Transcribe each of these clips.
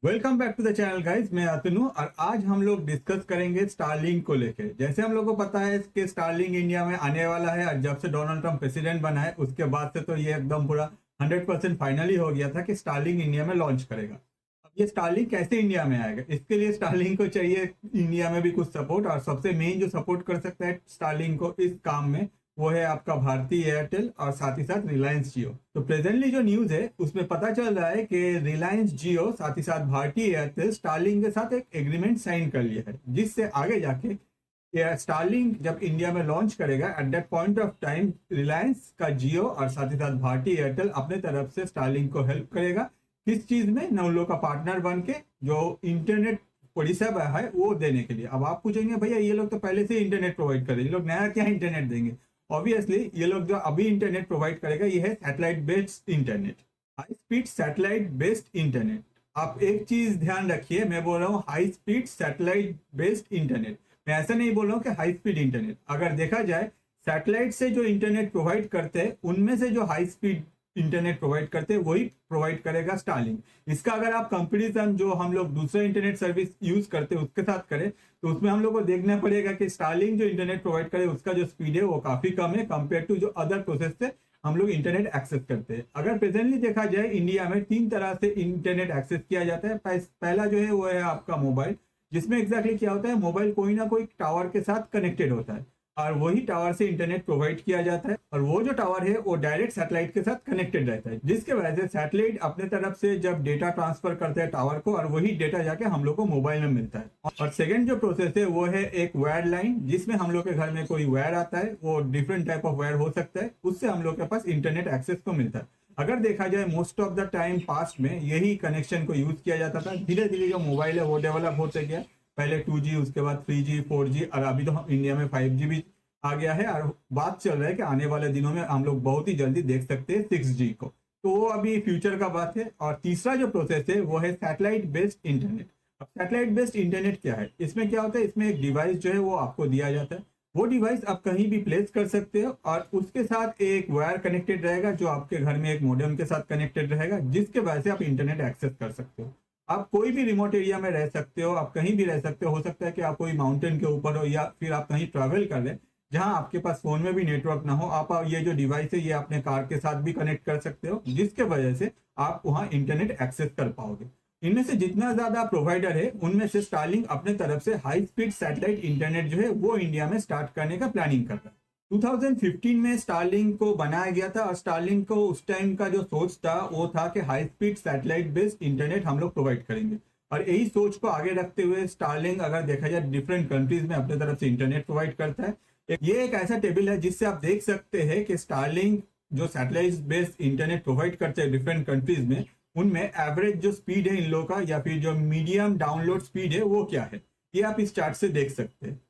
Welcome back to the channel guys. मैं अतनु और आज हम लोग डिस्कस करेंगे स्टारलिंक को लेके। जैसे हम लोग को पता है कि स्टारलिंक इंडिया में आने वाला है और जब से डोनाल्ड ट्रंप प्रेसिडेंट बना है उसके बाद से तो ये एकदम पूरा 100% फाइनली हो गया था कि स्टारलिंक इंडिया में लॉन्च करेगा। अब ये स्टारलिंक कैसे इंडिया में आएगा, इसके लिए स्टारलिंक को चाहिए इंडिया में भी कुछ सपोर्ट, और सबसे मेन जो सपोर्ट कर सकता है स्टारलिंक को इस काम में वो है आपका भारती एयरटेल और साथ ही साथ रिलायंस जियो। तो प्रेजेंटली जो न्यूज है उसमें पता चल रहा है कि रिलायंस जियो साथ ही साथ भारती एयरटेल स्टारलिंक के साथ एक एग्रीमेंट साइन कर लिया है, जिससे आगे जाके स्टारलिंक जब इंडिया में लॉन्च करेगा at that point of time Reliance का जियो और साथ ही साथ भारती एयरटेल अपने तरफ से स्टारलिंक को हेल्प करेगा। किस चीज में? न उन लोग का पार्टनर बन के जो इंटरनेट परिसेवा है वो देने के लिए। अब आप पूछेंगे भैया ये लोग तो पहले से इंटरनेट प्रोवाइड कर रहे हैं, ये लोग नया क्या इंटरनेट देंगे? ऑब्वियसली ये लोग जो अभी इंटरनेट प्रोवाइड करेगा ये है satellite based internet, high speed satellite based internet. आप एक चीज ध्यान रखिए, मैं बोल रहा हूँ high speed satellite based internet, मैं ऐसा नहीं बोल रहा हूँ कि हाई स्पीड इंटरनेट। अगर देखा जाए सैटेलाइट से जो इंटरनेट प्रोवाइड करते हैं उनमें से जो हाई स्पीड इंटरनेट प्रोवाइड करते हैं वही प्रोवाइड करेगा स्टारलिंक। इसका अगर आप कंपेरिजन जो हम लोग दूसरे इंटरनेट सर्विस यूज करते हैं उसके साथ करें तो उसमें हम लोग को देखना पड़ेगा कि स्टारलिंक जो इंटरनेट प्रोवाइड करे उसका जो स्पीड है वो काफी कम है कंपेयर टू जो अदर प्रोसेस से हम लोग इंटरनेट एक्सेस करते हैं। अगर प्रेजेंटली देखा जाए इंडिया में 3 तरह से इंटरनेट एक्सेस किया जाता है। पहला जो है वो है आपका मोबाइल, जिसमें एग्जैक्टली क्या होता है, मोबाइल कोई ना कोई टावर के साथ कनेक्टेड होता है और वही टावर से इंटरनेट प्रोवाइड किया जाता है, और वो जो टावर है वो डायरेक्ट सैटेलाइट के साथ कनेक्टेड रहता है, जिसके वजह से सैटेलाइट अपने तरफ से जब डेटा ट्रांसफर करते हैं टावर को और वही डेटा जाके हम लोग को मोबाइल में मिलता है। और सेकंड जो प्रोसेस है वो है एक वायर लाइन, जिसमें हम लोग के घर में कोई वायर आता है, वो डिफरेंट टाइप ऑफ वायर हो सकता है, उससे हम लोग के पास इंटरनेट एक्सेस को मिलता है। अगर देखा जाए most of the time past में यही कनेक्शन को यूज किया जाता था। धीरे धीरे जो मोबाइल है वो डेवलप होते गया, पहले 2G, उसके बाद 3G 4G और अभी तो हम इंडिया में 5G भी आ गया है, और बात चल रहा है कि आने वाले दिनों में हम लोग बहुत ही जल्दी देख सकते हैं 6G को। तो वो अभी फ्यूचर का बात है। और तीसरा जो प्रोसेस है वो है सैटेलाइट बेस्ड इंटरनेट। अब सैटेलाइट बेस्ड इंटरनेट क्या है? इसमें क्या होता है, इसमें एक डिवाइस जो है वो आपको दिया जाता है, वो डिवाइस आप कहीं भी प्लेस कर सकते हो और उसके साथ एक वायर कनेक्टेड रहेगा जो आपके घर में एक मॉडेम के साथ कनेक्टेड रहेगा, जिसके वजह से आप इंटरनेट एक्सेस कर सकते हो। आप कोई भी रिमोट एरिया में रह सकते हो, आप कहीं भी रह सकते हो सकता है कि आप कोई माउंटेन के ऊपर हो या फिर आप कहीं ट्रैवल कर रहे हैं जहां आपके पास फोन में भी नेटवर्क ना हो, आप ये जो डिवाइस है ये अपने कार के साथ भी कनेक्ट कर सकते हो, जिसके वजह से आप वहां इंटरनेट एक्सेस कर पाओगे। इनमें से जितना ज्यादा प्रोवाइडर है उनमें से स्टारलिंक अपने तरफ से हाई स्पीड सैटेलाइट इंटरनेट जो है वो इंडिया में स्टार्ट करने का प्लानिंग कर रहा है। 2015 में स्टारलिंक को बनाया गया था और स्टारलिंक को उस टाइम का जो सोच था वो था कि high speed satellite based internet हम लोग प्रोवाइड करेंगे, और यही सोच को आगे रखते हुए स्टारलिंक अगर देखा जाए डिफरेंट कंट्रीज में अपने तरफ से इंटरनेट प्रोवाइड करता है। ये एक ऐसा टेबल है जिससे आप देख सकते हैं कि स्टारलिंक जो सैटेलाइट बेस्ड इंटरनेट प्रोवाइड करते हैं डिफरेंट कंट्रीज में, उनमें एवरेज जो स्पीड है इन लोगों का या फिर जो मीडियम डाउनलोड स्पीड है वो क्या है, ये आप इस चार्ट से देख सकते हैं।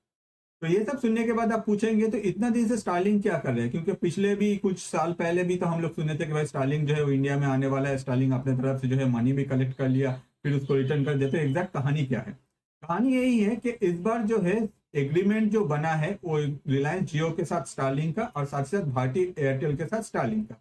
तो ये सब सुनने के बाद आप पूछेंगे तो इतना दिन से स्टारलिंक क्या कर रहे हैं, क्योंकि पिछले भी कुछ साल पहले भी तो हम लोग सुने थे कि भाई स्टारलिंक जो है वो इंडिया में आने वाला है, स्टारलिंक अपने तरफ से जो है मनी भी कलेक्ट कर लिया फिर उसको रिटर्न कर देते। एग्जैक्ट कहानी क्या है? कहानी यही है कि इस बार जो है एग्रीमेंट जो बना है वो रिलायंस जियो के साथ स्टारलिंक का और साथ साथ भारती एयरटेल के साथ स्टारलिंक का,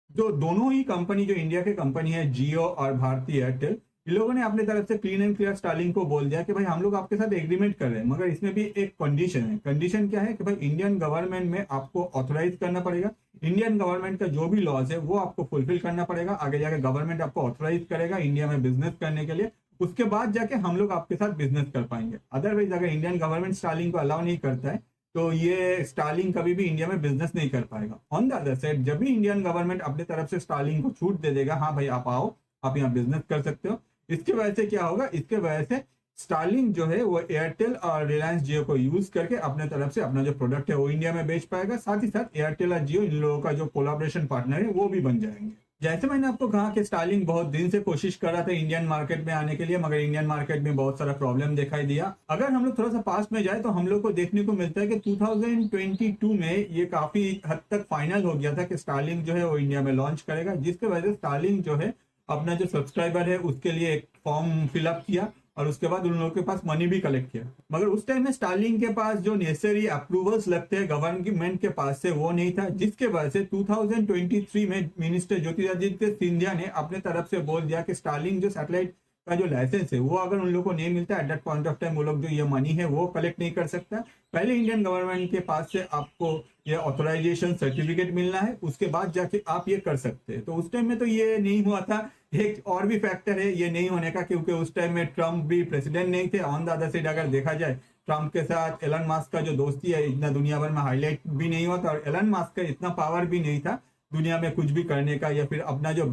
जो दोनों ही कंपनी जो इंडिया के कंपनी है जियो और भारती एयरटेल, इन लोगों ने अपने तरफ से क्लीन एंड क्लियर स्टारलिंक को बोल दिया कि भाई हम लोग आपके साथ एग्रीमेंट कर रहे हैं, मगर इसमें भी एक कंडीशन है। कंडीशन क्या है कि भाई इंडियन गवर्नमेंट में आपको ऑथराइज करना पड़ेगा, इंडियन गवर्नमेंट का जो भी लॉज है वो आपको फुलफिल करना पड़ेगा, आगे जाके गवर्नमेंट आपको ऑथराइज करेगा इंडिया में बिजनेस करने के लिए, उसके बाद जाके हम लोग आपके साथ बिजनेस कर पाएंगे। अदरवाइज अगर इंडियन गवर्नमेंट स्टारलिंक को अलाउ नहीं करता है तो ये स्टारलिंक कभी भी इंडिया में बिजनेस नहीं कर पाएगा। ऑन द अदर साइड जब भी इंडियन गवर्नमेंट अपने तरफ से स्टारलिंक को छूट दे देगा, हाँ भाई आप आओ, आप यहाँ बिजनेस कर सकते हो, इसकी वजह से क्या होगा, इसके वजह से स्टारलिंक जो है वो एयरटेल और रिलायंस जियो को यूज करके अपने तरफ से अपना जो प्रोडक्ट है वो इंडिया में बेच पाएगा, साथ ही साथ एयरटेल और जियो इन लोगों का जो कोलैबोरेशन पार्टनर है वो भी बन जाएंगे। जैसे मैंने आपको कहा कि स्टारलिंक बहुत दिन से कोशिश कर रहा था इंडियन मार्केट में आने के लिए, मगर इंडियन मार्केट में बहुत सारा प्रॉब्लम दिखाई दिया। अगर हम लोग थोड़ा सा पास में जाए तो हम लोग को देखने को मिलता है कि 2022 में ये काफी हद तक फाइनल हो गया था कि स्टारलिंक जो है वो इंडिया में लॉन्च करेगा, जिसके वजह से स्टारलिंक जो है अपना जो सब्सक्राइबर है उसके लिए एक फॉर्म फिलअप किया और उसके बाद उन लोगों के पास मनी भी कलेक्ट किया। मगर उस टाइम में स्टारलिंक के पास जो नेसेसरी अप्रूवल्स लगते हैं गवर्नमेंट के पास से वो नहीं था, जिसके वजह से 2023 में मिनिस्टर ज्योतिरादित्य सिंधिया ने अपने तरफ से बोल दिया कि स्टारलिंक जो सैटेलाइट का जो लाइसेंस है वो अगर उन लोगों को नहीं मिलता at that point of time, वो लोग जो ये मनी है वो कलेक्ट नहीं कर सकता। पहले इंडियन गवर्नमेंट के पास से आपको ये ऑथराइजेशन सर्टिफिकेट मिलना है, उसके बाद जाके आप ये कर सकते हैं। तो उस टाइम में तो ये नहीं हुआ था। एक और भी फैक्टर है ये नहीं होने का, क्योंकि उस टाइम में ट्रम्प भी प्रेसिडेंट नहीं थे। ऑन द अदर साइड अगर देखा जाए, ट्रम्प के साथ एलन मास्क का जो दोस्ती है इतना दुनिया भर में हाईलाइट भी नहीं हुआ था, और एलन मास्क का इतना पावर भी नहीं था दुनिया में कुछ भी करने का, या फिर अपना जो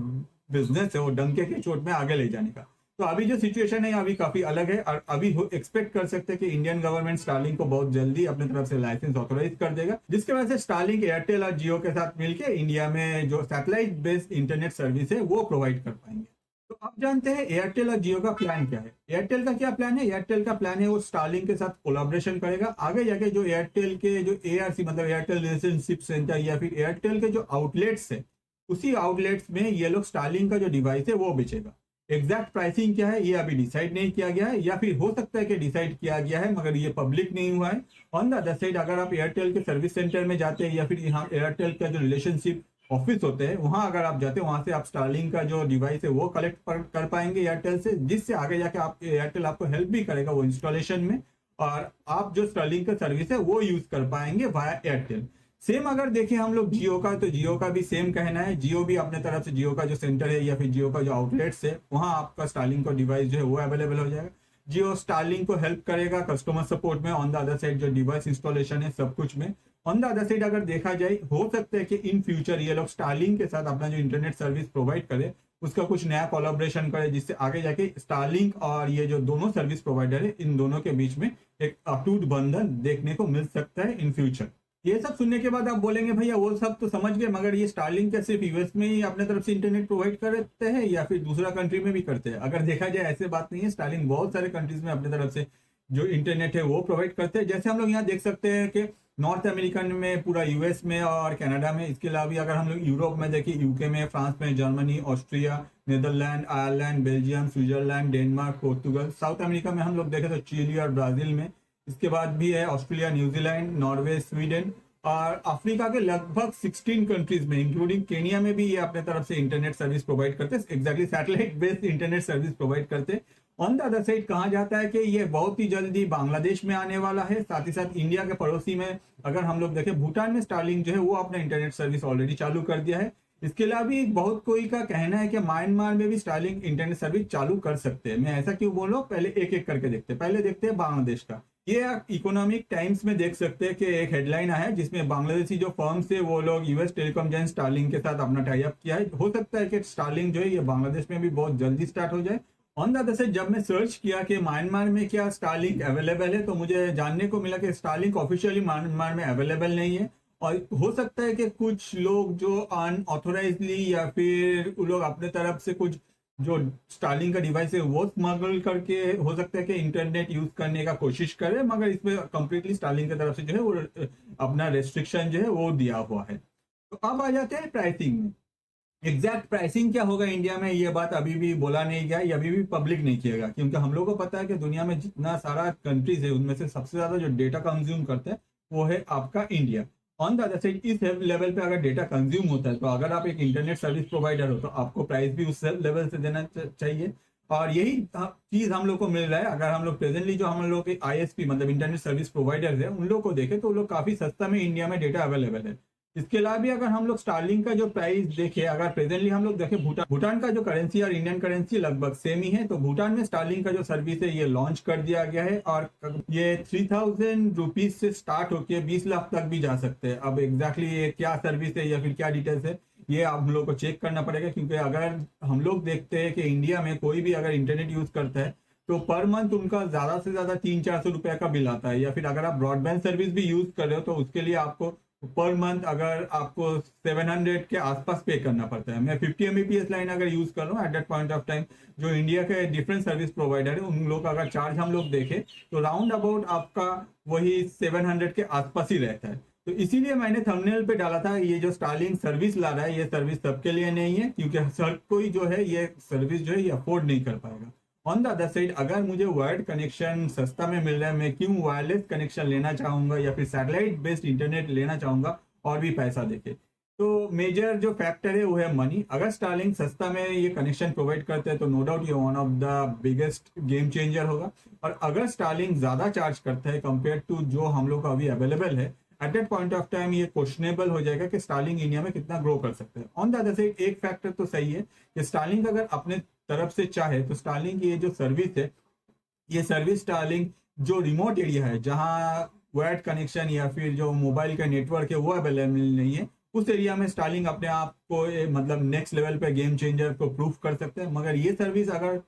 बिजनेस है वो डंके की चोट में आगे ले जाने का। तो अभी जो सिचुएशन है अभी काफी अलग है, और अभी एक्सपेक्ट कर सकते हैं कि इंडियन गवर्नमेंट स्टारलिंक को बहुत जल्दी अपने तरफ से लाइसेंस ऑथोराइज कर देगा, जिसके वजह से स्टारलिंक एयरटेल और जियो के साथ मिलकर इंडिया में जो सैटेलाइट बेस्ड इंटरनेट सर्विस है वो प्रोवाइड कर पाएंगे। तो अब जानते हैं एयरटेल और जियो का प्लान क्या है। एयरटेल का क्या प्लान है? एयरटेल का प्लान है वो स्टारलिंक के साथ कोलैबोरेशन करेगा। आगे जाके जो एयरटेल के जो एआरसी मतलब एयरटेल रिलेशनशिप सेंटर या फिर एयरटेल के जो आउटलेट्स है, उसी आउटलेट्स में ये लोग स्टारलिंक का जो डिवाइस है वो बेचेगा। एग्जैक्ट प्राइसिंग क्या है ये अभी डिसाइड नहीं किया गया है, या फिर हो सकता है कि डिसाइड किया गया है मगर ये पब्लिक नहीं हुआ है। ऑन द अदर साइड अगर आप एयरटेल के सर्विस सेंटर में जाते हैं या फिर यहाँ एयरटेल का जो रिलेशनशिप ऑफिस होते हैं वहां अगर आप जाते हैं, वहां से आप स्टारलिंक का जो डिवाइस है वो कलेक्ट कर पाएंगे एयरटेल से, जिससे आगे जाके आप एयरटेल आपको हेल्प भी करेगा वो इंस्टॉलेशन में, और आप जो स्टारलिंक का सर्विस है वो यूज कर पाएंगे वाया एयरटेल। सेम अगर देखें हम लोग जियो का, तो जियो का भी सेम कहना है। जियो भी अपने तरफ से जियो का जो सेंटर है या फिर जियो का जो आउटलेट्स है वहां आपका स्टारलिंक का डिवाइस जो है वो अवेलेबल हो जाएगा। जियो स्टारलिंक को हेल्प करेगा कस्टमर सपोर्ट में, ऑन द अदर साइड जो डिवाइस इंस्टॉलेशन है सब कुछ में। ऑन द अदर साइड अगर देखा जाए, हो सकता है कि इन फ्यूचर ये लोग स्टारलिंक के साथ अपना जो इंटरनेट सर्विस प्रोवाइड करे उसका कुछ नया कोलैबोरेशन करे, जिससे आगे जाके स्टारलिंक और ये जो दोनों सर्विस प्रोवाइडर है इन दोनों के बीच में एक अटूट बंधन देखने को मिल सकता है इन फ्यूचर। ये सब सुनने के बाद आप बोलेंगे भैया वो सब तो समझ गए, मगर ये स्टारलिंक क्या सिर्फ यूएस में ही अपने तरफ से इंटरनेट प्रोवाइड करते हैं या फिर दूसरा कंट्री में भी करते हैं? अगर देखा जाए ऐसे बात नहीं है, स्टारलिंक बहुत सारे कंट्रीज में अपने तरफ से जो इंटरनेट है वो प्रोवाइड करते हैं। जैसे हम लोग यहाँ देख सकते हैं कि नॉर्थ अमेरिकन में, पूरा यूएस में और कनाडा में, इसके अलावा अगर हम लोग यूरोप में देखें, यूके में, फ्रांस में, Germany, Austria, Netherland, Ireland, Belgium, Switzerland, Denmark, Portugal. South America में हम लोग देखें तो चिली और ब्राजील में, इसके बाद भी है ऑस्ट्रेलिया, न्यूजीलैंड, नॉर्वे, स्वीडन, और अफ्रीका के लगभग 16 कंट्रीज में इंक्लूडिंग केनिया में भी ये अपने तरफ से इंटरनेट सर्विस प्रोवाइड करते हैं, exactly satellite based internet service provide करते हैं। ऑन द अदर साइड कहा जाता है कि ये बहुत ही जल्दी बांग्लादेश में आने वाला है, साथ ही साथ इंडिया के पड़ोसी में अगर हम लोग देखें भूटान में स्टारलिंक जो है वो अपना इंटरनेट सर्विस ऑलरेडी चालू कर दिया है। इसके अलावा भी बहुत कोई का कहना है कि म्यांमार में भी स्टारलिंक इंटरनेट सर्विस चालू कर सकते हैं। मैं ऐसा क्यों बोल रहा हूँ, पहले एक एक करके देखते हैं। पहले देखते हैं बांग्लादेश का। ये आप इकोनॉमिक टाइम्स में देख सकते हैं कि एक हेडलाइन आया है जिसमें बांग्लादेशी जो फर्म से वो लोग यूएस टेलीकॉम जाइंट स्टारलिंक के साथ अपना टाई अप किया है। हो सकता है कि स्टारलिंक जो है ये बांग्लादेश में भी बहुत जल्दी स्टार्ट हो जाए। ऑन द अदर साइड जब मैं सर्च किया कि म्यांमार में क्या स्टारलिंक अवेलेबल है, तो मुझे जानने को मिला कि स्टारलिंक ऑफिशियली म्यांमार में अवेलेबल नहीं है, और हो सकता है कि कुछ लोग जो अनऑथोराइजली या फिर वो लोग अपने तरफ से कुछ जो स्टारलिंक का डिवाइस है वो स्मगल करके हो सकता है कि इंटरनेट यूज करने का कोशिश करे, मगर इसमें कंप्लीटली स्टारलिंक की तरफ से जो है वो अपना रेस्ट्रिक्शन जो है वो दिया हुआ है। तो अब आ जाते हैं प्राइसिंग में। एग्जैक्ट प्राइसिंग क्या होगा इंडिया में, ये बात अभी भी बोला नहीं गया, ये अभी भी पब्लिक नहीं किया गया, क्योंकि हम लोग को पता है कि दुनिया में जितना सारा कंट्रीज है उनमें से सबसे ज्यादा जो डेटा कंज्यूम करते हैं वो है आपका India. On the other side इस लेवल पे अगर डेटा कंज्यूम होता है तो अगर आप एक इंटरनेट सर्विस प्रोवाइडर हो तो आपको प्राइस भी उस लेवल से देना चाहिए, और यही चीज हम लोग को मिल रहा है। अगर हम लोग प्रेजेंटली जो हम लोग के आईएसपी मतलब इंटरनेट सर्विस प्रोवाइडर है उन लोग को देखें तो वो लोग काफी सस्ता में इंडिया में डेटा अवेलेबल है। इसके अलावा भी अगर हम लोग स्टारलिंक का जो प्राइस देखें, अगर प्रेजेंटली हम लोग देखें भूटान का जो करेंसी और इंडियन करेंसी लगभग सेम ही है, तो भूटान में स्टारलिंक का जो सर्विस है ये लॉन्च कर दिया गया है, और ये 3000 रुपीज से स्टार्ट होकर 20 लाख तक भी जा सकते हैं। अब एग्जैक्टली ये क्या सर्विस है या फिर क्या डिटेल्स है ये आप लोग को चेक करना पड़ेगा, क्योंकि अगर हम लोग देखते हैं कि इंडिया में कोई भी अगर इंटरनेट यूज करता है तो पर मंथ उनका ज्यादा से ज्यादा 300-400 रुपए का बिल आता है, या फिर अगर आप ब्रॉडबैंड सर्विस भी यूज कर रहे हो तो उसके लिए आपको पर मंथ अगर आपको 700 के आसपास पे करना पड़ता है। मैं 50 Mbps लाइन अगर यूज कर रहा हूँ at that point of time, जो इंडिया के डिफरेंट सर्विस प्रोवाइडर है उन लोग का अगर चार्ज हम लोग देखें तो राउंड अबाउट आपका वही 700 के आसपास ही रहता है। तो इसीलिए मैंने थंबनेल पे डाला था ये जो स्टारलिंक सर्विस ला रहा है ये सर्विस सबके लिए नहीं है, क्योंकि हर कोई जो है ये सर्विस जो है ये अफोर्ड नहीं कर पाएगा। ऑन द अदर साइड अगर मुझे वायर्ड कनेक्शन सस्ता में मिल रहा है, मैं क्यों वायरलेस कनेक्शन लेना चाहूंगा या फिर सैटेलाइट बेस्ड इंटरनेट लेना चाहूंगा और भी पैसा देके। तो मेजर जो फैक्टर है वो है मनी। अगर स्टारलिंक सस्ता में ये कनेक्शन प्रोवाइड करते हैं तो नो डाउट ये one of the biggest game changer होगा। और अगर स्टारलिंक ज्यादा चार्ज करता है कंपेयर टू जो हम लोग का अभी अवेलेबल है, at that point of time ये क्वेश्चनेबल हो जाएगा कि स्टारलिंक इंडिया में कितना ग्रो कर सकते हैं। ऑन द अदर साइड एक फैक्टर तो सही है कि स्टारलिंक अगर अपने तरफ से चाहे तो स्टारलिंक ये जो सर्विस है, ये सर्विस स्टारलिंक जो रिमोट एरिया है जहाँ वायर्ड कनेक्शन या फिर जो मोबाइल का नेटवर्क है वो अवेलेबल नहीं है, उस एरिया में स्टारलिंक अपने आप को मतलब नेक्स्ट लेवल पे गेम चेंजर को प्रूफ कर सकते हैं। मगर ये सर्विस अगर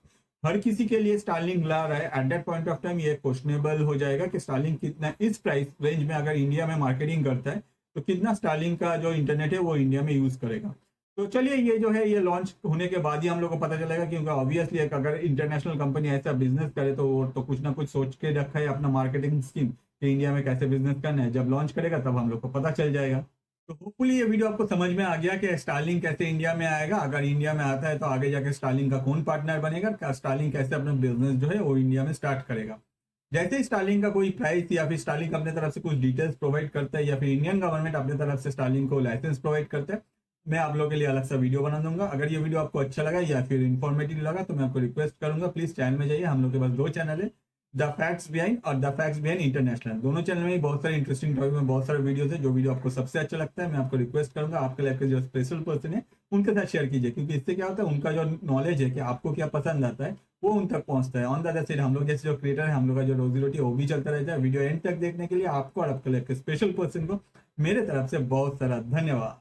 हर किसी के लिए स्टारलिंक ला रहा है, at that point of time ये क्वेश्चनेबल हो जाएगा कि स्टारलिंक कितना इस प्राइस रेंज में अगर इंडिया में मार्केटिंग करता है तो कितना स्टारलिंक का जो इंटरनेट है वो इंडिया में यूज करेगा। तो चलिए ये जो है ये लॉन्च होने के बाद ही हम लोग को पता चलेगा, क्योंकि ऑब्वियसली अगर इंटरनेशनल कंपनी ऐसा बिजनेस करे तो वो तो कुछ ना कुछ सोच के रखा है अपना मार्केटिंग स्कीम कि इंडिया में कैसे बिजनेस करना है। जब लॉन्च करेगा तब हम लोग को पता चल जाएगा। तो होपफुली ये वीडियो आपको समझ में आ गया कि स्टारलिंक कैसे इंडिया में आएगा, अगर इंडिया में आता है तो आगे जाके स्टारलिंक का कौन पार्टनर बनेगा, स्टारलिंक कैसे अपना बिजनेस जो है वो इंडिया में स्टार्ट करेगा। जैसे ही स्टारलिंक का कोई प्राइस या फिर स्टारलिंक अपने तरफ से कुछ डिटेल्स प्रोवाइड करता है या फिर इंडियन गवर्नमेंट अपने तरफ से स्टारलिंक को लाइसेंस प्रोवाइड करता है, मैं आप लोगों के लिए अलग सा वीडियो बना दूंगा। अगर ये वीडियो आपको अच्छा लगा या फिर इन्फॉर्मेटिव लगा तो मैं आपको रिक्वेस्ट करूंगा प्लीज चैनल में जाइए। हम लोग के पास दो चैनल है, द फैक्ट्स बिहाइंड और द फैक्ट्स बिहाइंड इंटरनेशनल। दोनों चैनल में ही बहुत सारे इंटरेस्टिंग टॉपिक में बहुत सारे वीडियोस है। जो वीडियो आपको सबसे अच्छा लगता है मैं आपको रिक्वेस्ट करूंगा आपके लाइफ के जो स्पेशल पर्सन है उनके साथ शेयर कीजिए, क्योंकि इससे क्या होता है उनका जो नॉलेज है कि आपको क्या पसंद आता है वो उन तक पहुंचता है। ऑन द अदर साइड हम लोग जैसे जो क्रिएटर है हम लोग का जो रोजी रोटी है वो भी चलता रहता है। वीडियो एंड तक देखने के लिए आपको और आपके लाइफ के स्पेशल पर्सन को मेरे तरफ से बहुत सारा धन्यवाद।